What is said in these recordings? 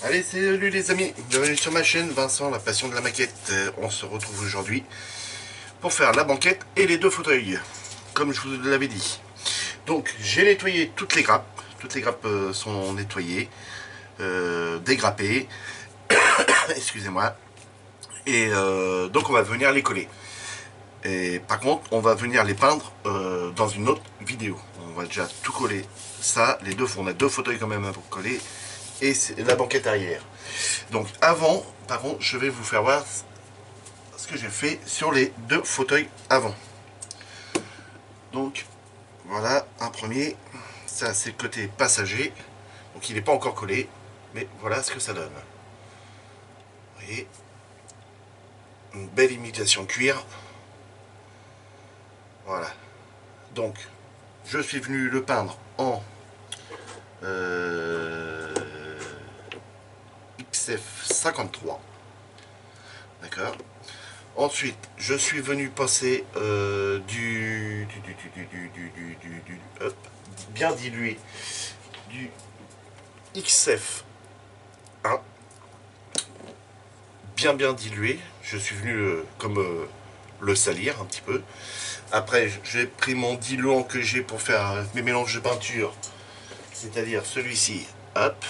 Allez, salut les amis, bienvenue sur ma chaîne Vincent, la passion de la maquette. On se retrouve aujourd'hui pour faire la banquette et les deux fauteuils, comme je vous l'avais dit. Donc j'ai nettoyé toutes les grappes sont nettoyées, dégrappées, excusez-moi, et donc on va venir les coller. Et par contre, on va venir les peindre dans une autre vidéo. On va déjà tout coller. Ça, on a deux fauteuils quand même à vous coller et la banquette arrière. Donc avant, par contre, je vais vous faire voir ce que j'ai fait sur les deux fauteuils avant. Donc voilà un premier. Ça c'est le côté passager. Donc il n'est pas encore collé, mais voilà ce que ça donne. Vous voyez, une belle imitation cuir. Voilà. Donc je suis venu le peindre en XF 53. D'accord. Ensuite, je suis venu passer bien dilué, du XF 1, bien dilué. Je suis venu le salir un petit peu. Après, j'ai pris mon diluant que j'ai pour faire mes mélanges de peinture, c'est-à-dire celui-ci, hop,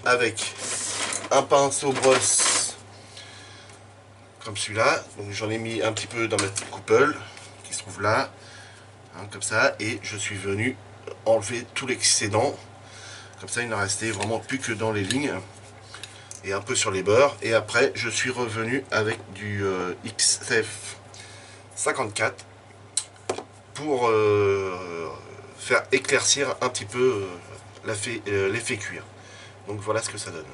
avec un pinceau brosse comme celui-là. Donc j'en ai mis un petit peu dans ma petite coupole qui se trouve là, hein, comme ça, et je suis venu enlever tout l'excédent. Comme ça, il n'en restait vraiment plus que dans les lignes et un peu sur les bords. Et après, je suis revenu avec du XF 54 pour faire éclaircir un petit peu l'effet cuir. Donc voilà ce que ça donne.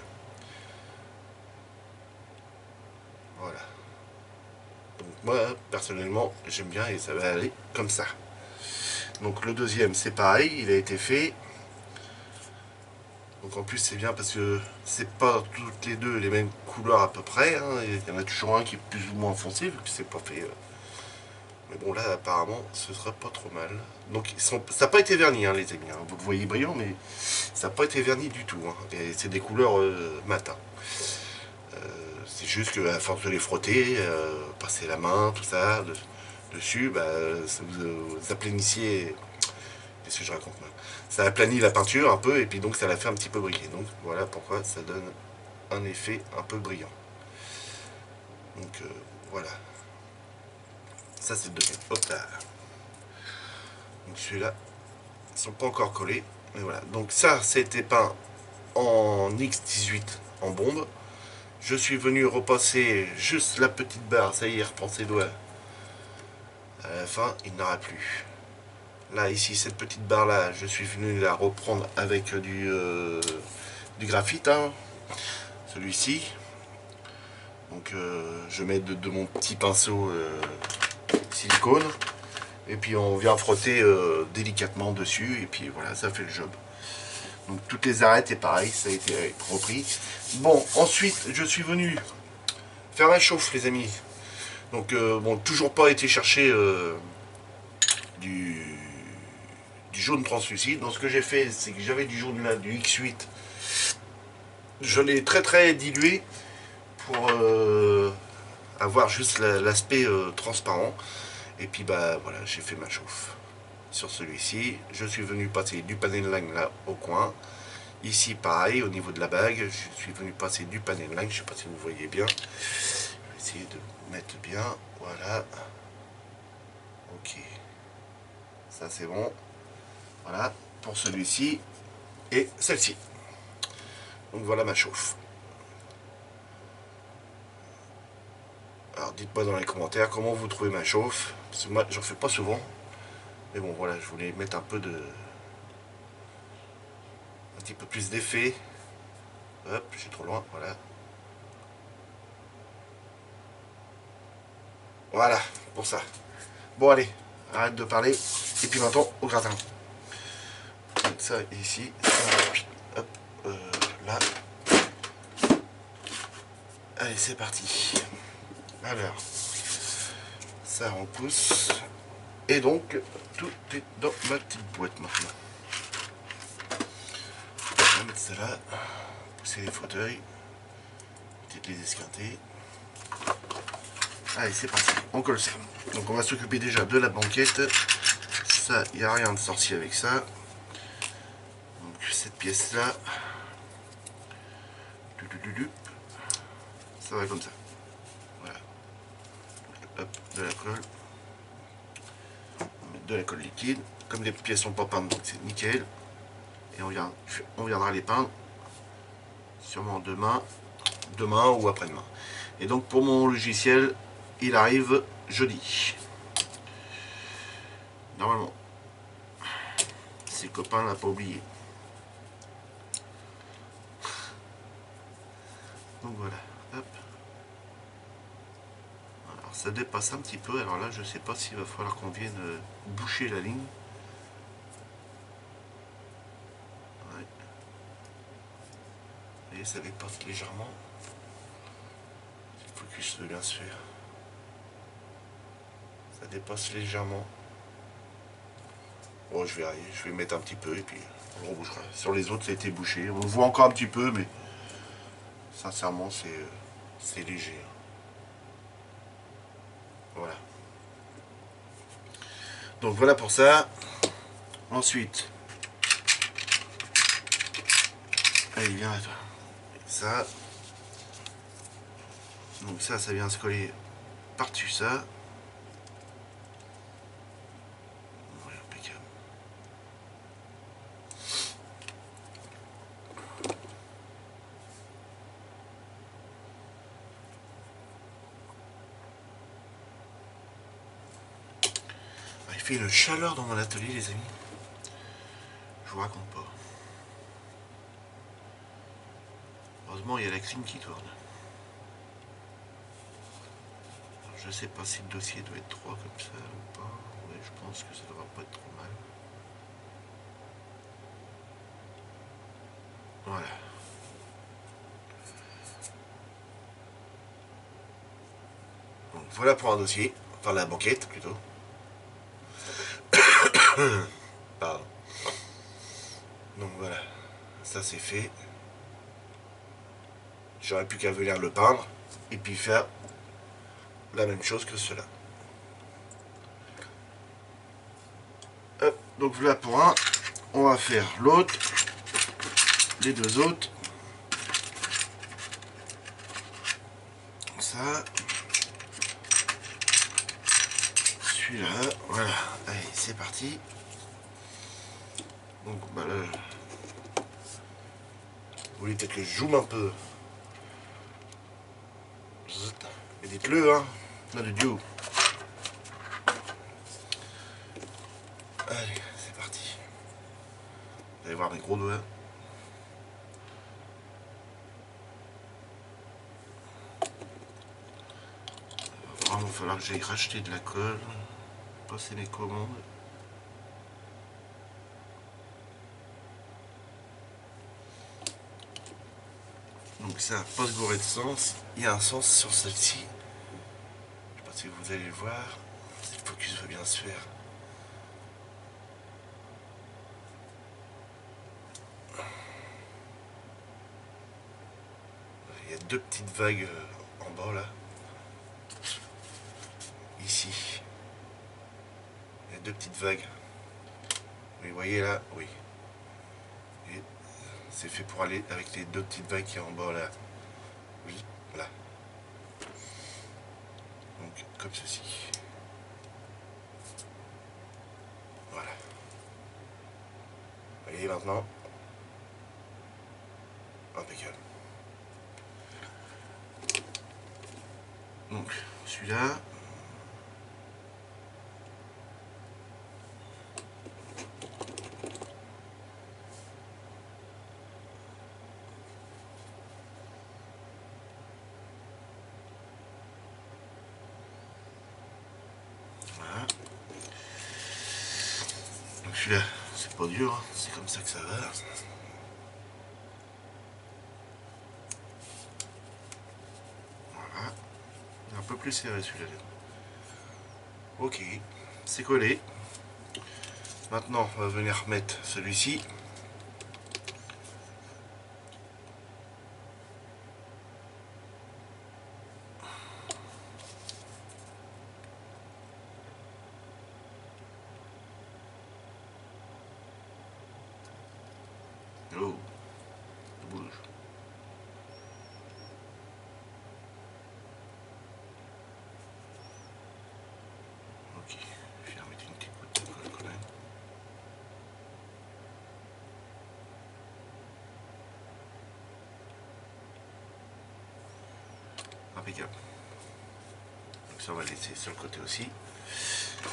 Voilà. Donc moi, personnellement, j'aime bien et ça va aller comme ça. Donc le deuxième, c'est pareil, il a été fait. Donc en plus c'est bien parce que c'est pas toutes les deux les mêmes couleurs à peu près, hein. Il y en a toujours un qui est plus ou moins foncé vu que c'est pas fait. Mais bon là apparemment ce sera pas trop mal. Donc ça n'a pas été verni, hein, les amis, hein. Vous le voyez brillant mais ça n'a pas été verni du tout, hein. Et c'est des couleurs matin. C'est juste qu'à force de les frotter, passer la main, tout ça, dessus, bah, ça vous aplénissiez. Qu'est-ce que je raconte là? Ça aplanit la peinture un peu et puis donc ça la fait un petit peu briller. Donc voilà pourquoi ça donne un effet un peu brillant. Donc voilà. Ça c'est le deuxième. Hop là. Donc celui-là, ils sont pas encore collés. Mais voilà. Donc ça, c'était peint en X18 en bombe. Je suis venu repasser juste la petite barre. Ça y est, reprend ses doigts. À la fin, il n'aura plus. Là, ici, cette petite barre là, je suis venu la reprendre avec du graphite, hein, celui-ci. Donc je mets de mon petit pinceau silicone. Et puis on vient frotter délicatement dessus. Et puis voilà, ça fait le job. Donc toutes les arêtes est pareil, ça a été repris. Bon, ensuite, je suis venu faire un chauffe, les amis. Donc bon, toujours pas été chercher du jaune translucide. Donc ce que j'ai fait, c'est que j'avais du jaune là, du X8. Je l'ai très dilué pour avoir juste l'aspect transparent. Et puis bah voilà, j'ai fait ma chauffe. Sur celui-ci, je suis venu passer du panel line là au coin. Ici pareil, au niveau de la bague, je suis venu passer du panel line. Je sais pas si vous voyez bien. Je vais essayer de mettre bien. Voilà. Ok. Ça c'est bon. Voilà, pour celui-ci et celle-ci. Donc voilà ma chauffe. Alors dites-moi dans les commentaires comment vous trouvez ma chauffe. Parce que moi j'en fais pas souvent. Mais bon voilà, je voulais mettre un petit peu plus d'effet. Hop, je suis trop loin, voilà. Voilà, pour ça. Bon allez, arrête de parler. Et puis maintenant au gratin. Donc ça ici, hop, là. Allez, c'est parti. Alors, ça on pousse. Et donc, tout est dans ma petite boîte maintenant. Je vais mettre ça là pousser les fauteuils, peut-être les esquinter. Allez, c'est parti, on colle ça. Donc on va s'occuper déjà de la banquette. Ça, il n'y a rien de sorcier avec ça. Donc cette pièce là, ça va comme ça. Voilà. Hop, de la colle. On va mettre de la colle liquide. Comme les pièces sont pas peintes, donc c'est nickel. Et on viendra les peindre sûrement demain ou après-demain. Et donc pour mon logiciel, il arrive jeudi. Normalement. Ses copains l'ont pas oublié. Donc voilà. Hop. Alors ça dépasse un petit peu. Alors là, je sais pas s'il va falloir qu'on vienne boucher la ligne. Ouais. Vous voyez, ça dépasse légèrement. Le focus veut bien se faire. Ça dépasse légèrement. Bon, je vais mettre un petit peu et puis on rebouchera. Sur les autres, ça a été bouché. On le voit encore un petit peu, mais sincèrement, c'est léger. Voilà. Donc voilà pour ça. Ensuite, allez, viens là, toi. Et ça. Donc ça vient se coller par-dessus ça. Ouais, impeccable. Il fait une chaleur dans mon atelier, les amis. Je vous raconte pas. Heureusement, il y a la clim qui tourne. Alors, je sais pas si le dossier doit être droit comme ça ou pas. Ouais, je pense que ça devrait pas être trop mal. Voilà. Donc, voilà pour un dossier. Enfin, la banquette plutôt. Pardon. Donc voilà. Ça c'est fait. J'aurais plus qu'à venir le peindre et puis faire la même chose que cela. Hop, donc voilà pour un. On va faire l'autre. Les deux autres. Ça. Celui-là. Voilà. Allez, c'est parti. Donc bah là. Vous voulez peut-être que je zoome un peu. Mais dites-le, hein. Là de Dieu. Allez, c'est parti. Vous allez voir mes gros doigts. Il va vraiment falloir que j'aille racheter de la colle. Passer les commandes. Donc ça n'a pas se gourer de sens. Il y a un sens sur celle-ci. Je ne sais pas si vous allez le voir. Si le focus va bien se faire. Il y a deux petites vagues en bas là. Ici. Il y a deux petites vagues. Vous voyez là? Oui. Et c'est fait pour aller avec les deux petites vagues qui sont en bas là. Oui, là. Donc comme ceci. Voilà. Vous voyez maintenant? Impeccable. Donc celui-là. Voilà. Donc celui-là, c'est pas dur, hein. C'est comme ça que ça va. Voilà. Un peu plus serré celui-là. Ok, c'est collé. Maintenant, on va venir mettre celui-ci. Oh, ça bouge. Ok, je vais remettre une petite goutte de colle quand même. Impeccable. Donc ça on va le laisser sur le côté aussi.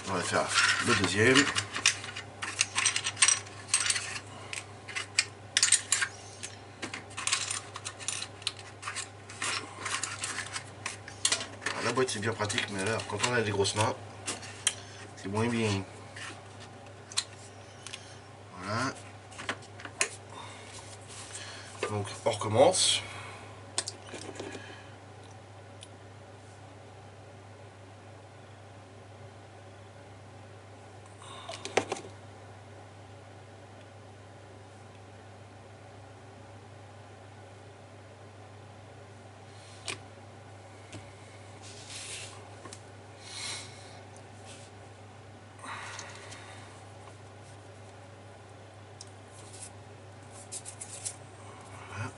On va faire le deuxième. Alors, la boîte c'est bien pratique, mais alors quand on a des grosses mains, c'est moins bien. Voilà. Donc on recommence. Voilà.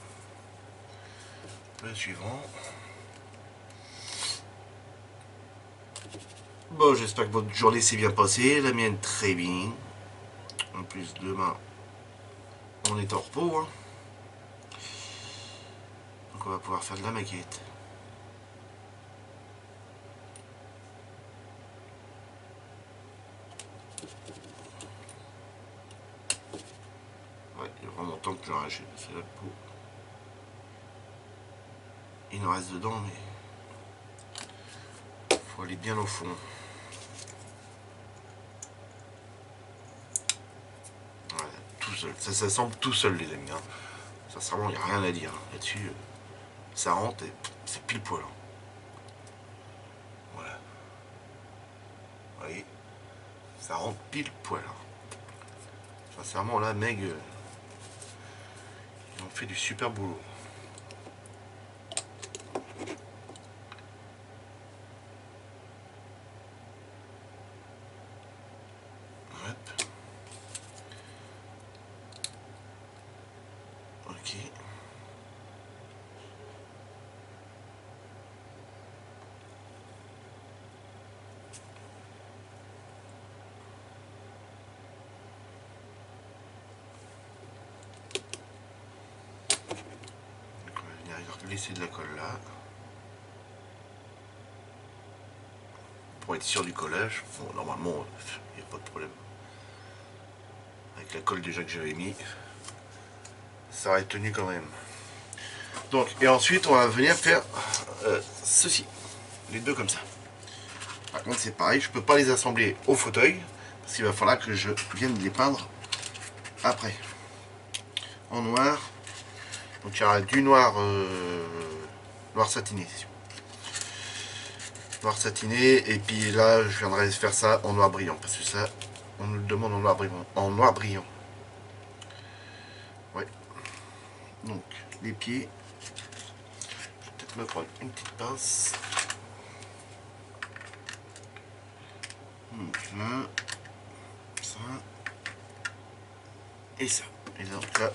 Le suivant. Bon, j'espère que votre journée s'est bien passée, la mienne très bien. En plus, demain, on est en repos. Hein. Donc on va pouvoir faire de la maquette. Ouais, il y a vraiment temps que j'ai arraché. C'est la peau. Il en reste dedans, mais faut aller bien au fond. Voilà, tout seul. Ça s'assemble tout seul, les amis. Hein. Sincèrement, il n'y a rien à dire hein. Là-dessus. Ça rentre et c'est pile poil. Hein. Voilà. Vous voyez, ça rentre pile poil. Hein. Sincèrement, là, Meg, ils ont fait du super boulot. Hop. Ok. Donc, on va venir laisser de la colle là. Pour être sûr du collage. Bon, normalement, il n'y a pas de problème. Avec la colle déjà que j'avais mis, ça aurait tenu quand même. Donc, et ensuite, on va venir faire ceci. Les deux comme ça. Par contre, c'est pareil, je ne peux pas les assembler au fauteuil. Parce qu'il va falloir que je vienne les peindre après. En noir. Donc, il y aura du noir, noir satiné. Noir satiné. Et puis là, je viendrai faire ça en noir brillant. Parce que ça, on nous le demande en noir brillant. En noir brillant. Ouais. Donc, les pieds. Je vais peut-être me prendre une petite pince. Donc là, ça. Et ça. Et donc là,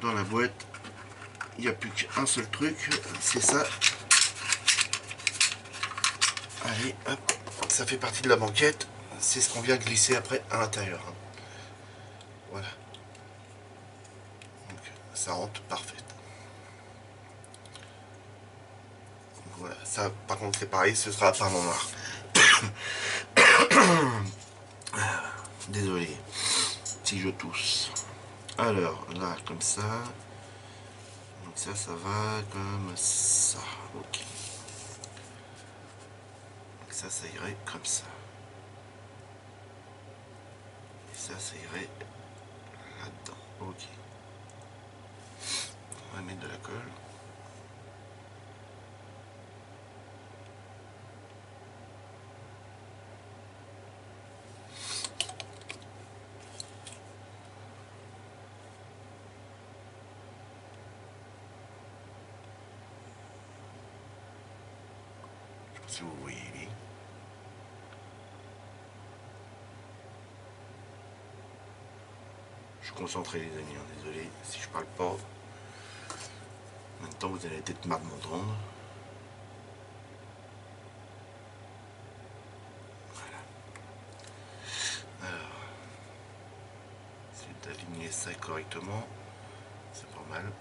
dans la boîte, il n'y a plus qu'un seul truc, c'est ça. Allez, hop, ça fait partie de la banquette. C'est ce qu'on vient glisser après à l'intérieur. Voilà. Donc, ça rentre parfait. Donc, voilà, ça par contre c'est pareil, ce sera pas en noir. Désolé si je tousse. Alors là, comme ça. Donc ça va comme ça. Ok. Donc ça irait comme ça. Et ça irait là-dedans. Ok. On va mettre de la colle. Si vous voyez bien. Je concentré les amis, hein. Désolé si je parle pas. En même temps vous allez peut-être marre de m'entendre. Voilà. Alors, c'est d'aligner ça correctement. C'est pas mal.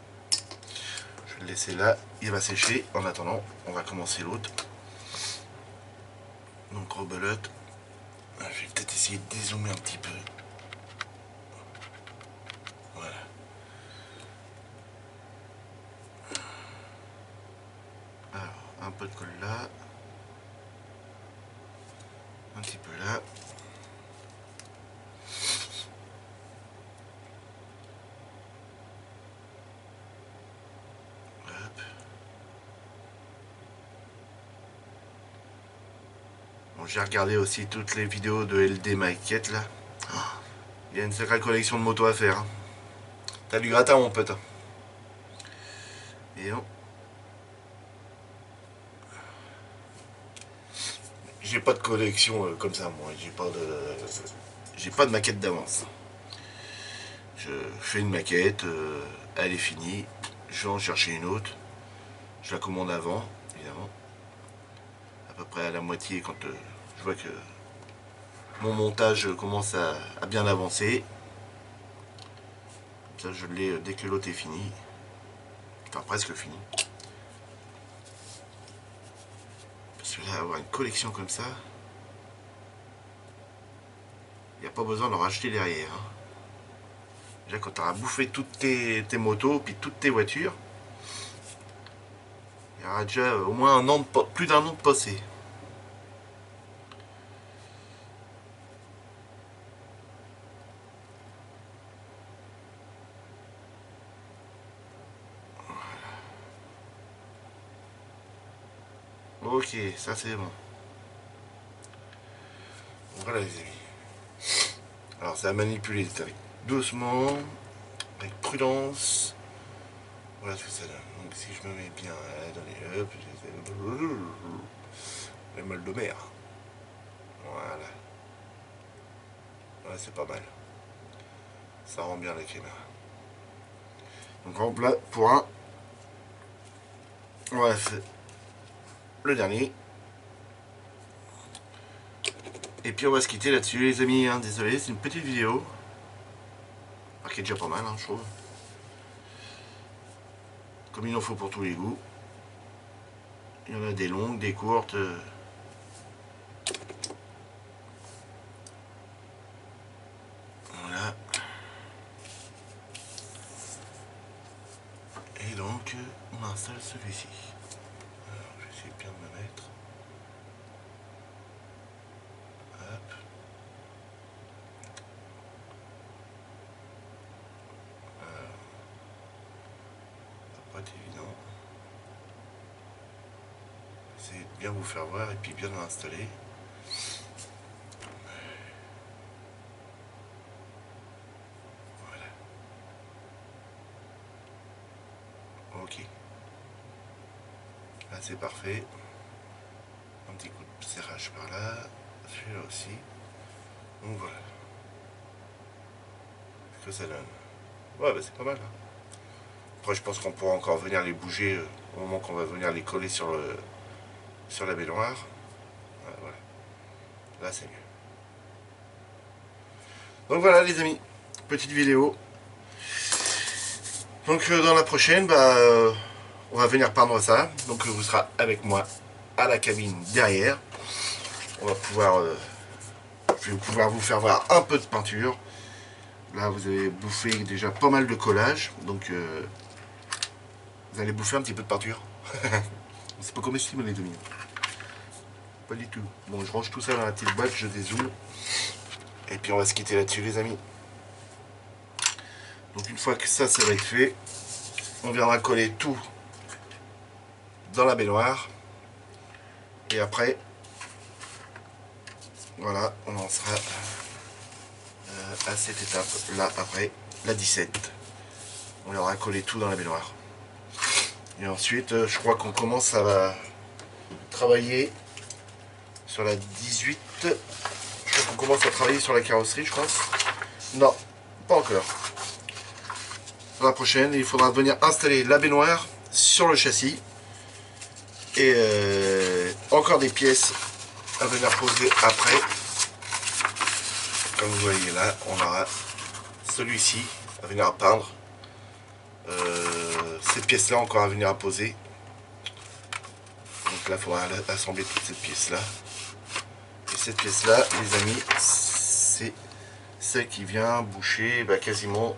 Je vais le laisser là, il va sécher. En attendant, on va commencer l'autre. Donc rebelote. Je vais peut-être essayer de dézoomer un petit peu. Voilà. Alors, un peu de colle là. Un petit peu là. Hop. Bon, j'ai regardé aussi toutes les vidéos de LD Maquette là. Oh, il y a une sacrée collection de motos à faire. Hein. T'as du gratin mon pote. Et non. J'ai pas de collection comme ça moi. J'ai pas de maquette d'avance. Je fais une maquette, elle est finie. Je vais en chercher une autre. Je la commande avant, évidemment. À peu près à la moitié quand je vois que mon montage commence à bien avancer. Ça je l'ai dès que l'autre est fini. Enfin presque fini. Parce que là avoir une collection comme ça, il n'y a pas besoin d'en racheter derrière. Hein. Déjà quand tu auras bouffé toutes tes motos, puis toutes tes voitures, il y aura déjà au moins un an plus d'un an de passé. Ok, ça c'est bon. Voilà les amis. Alors ça a manipulé avec doucement, avec prudence. Voilà ce que ça donne. Donc si je me mets bien, attendez, hop, le mal de mer. Voilà. Ouais, c'est pas mal. Ça rend bien la caméra. Donc en plat pour un. On va faire le dernier. Et puis on va se quitter là-dessus les amis. Hein. Désolé, c'est une petite vidéo. Ah, qui est déjà pas mal, hein, je trouve. Comme il en faut pour tous les goûts. Il y en a des longues, des courtes. Voilà. Et donc, on installe celui-ci. Alors, je vais essayer bien de me mettre. Hop. Alors, ça va pas être évident. Essayez de bien vous faire voir et puis bien l'installer. Ok. Là c'est parfait. Un petit coup de serrage par là. Celui-là aussi. Donc voilà. Ce que ça donne. Ouais bah c'est pas mal. Hein. Après je pense qu'on pourra encore venir les bouger au moment qu'on va venir les coller sur la baignoire. Voilà. Là c'est mieux. Donc voilà les amis. Petite vidéo. Donc dans la prochaine, on va venir peindre ça. Donc vous serez avec moi à la cabine derrière. On va pouvoir, je vais pouvoir vous faire voir un peu de peinture. Là vous avez bouffé déjà pas mal de collage. Donc vous allez bouffer un petit peu de peinture. C'est pas comestible les demi. Pas du tout. Bon je range tout ça dans la petite boîte, je dézoome. Et puis on va se quitter là-dessus les amis. Donc une fois que ça va être fait, on viendra coller tout dans la baignoire. Et après, voilà, on en sera à cette étape là après, la 17. On viendra coller tout dans la baignoire. Et ensuite, je crois qu'on commence à travailler sur la 18. Je crois qu'on commence à travailler sur la carrosserie, je pense. Non, pas encore. Dans la prochaine, il faudra venir installer la baignoire sur le châssis. Et encore des pièces à venir poser après. Comme vous voyez là, on aura celui-ci à venir à peindre. Cette pièce là encore à venir à poser. Donc là il faudra assembler toute cette pièce là. Et cette pièce là, les amis, c'est celle qui vient boucher quasiment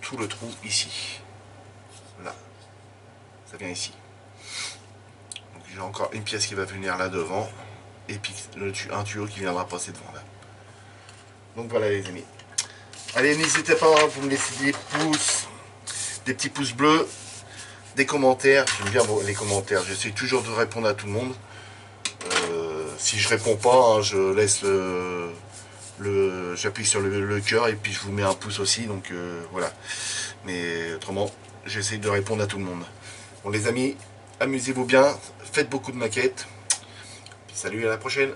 tout le trou ici. Là, ça vient ici. Donc j'ai encore une pièce qui va venir là devant. Et puis un tuyau qui viendra passer devant là. Donc voilà les amis. Allez, n'hésitez pas, vous me laissez des pouces, des petits pouces bleus, des commentaires. J'aime bien les commentaires, j'essaie toujours de répondre à tout le monde. Si je réponds pas, hein, je laisse j'appuie sur le cœur et puis je vous mets un pouce aussi. Donc voilà. Mais autrement, j'essaie de répondre à tout le monde. Bon les amis, amusez-vous bien, faites beaucoup de maquettes. Puis salut, à la prochaine.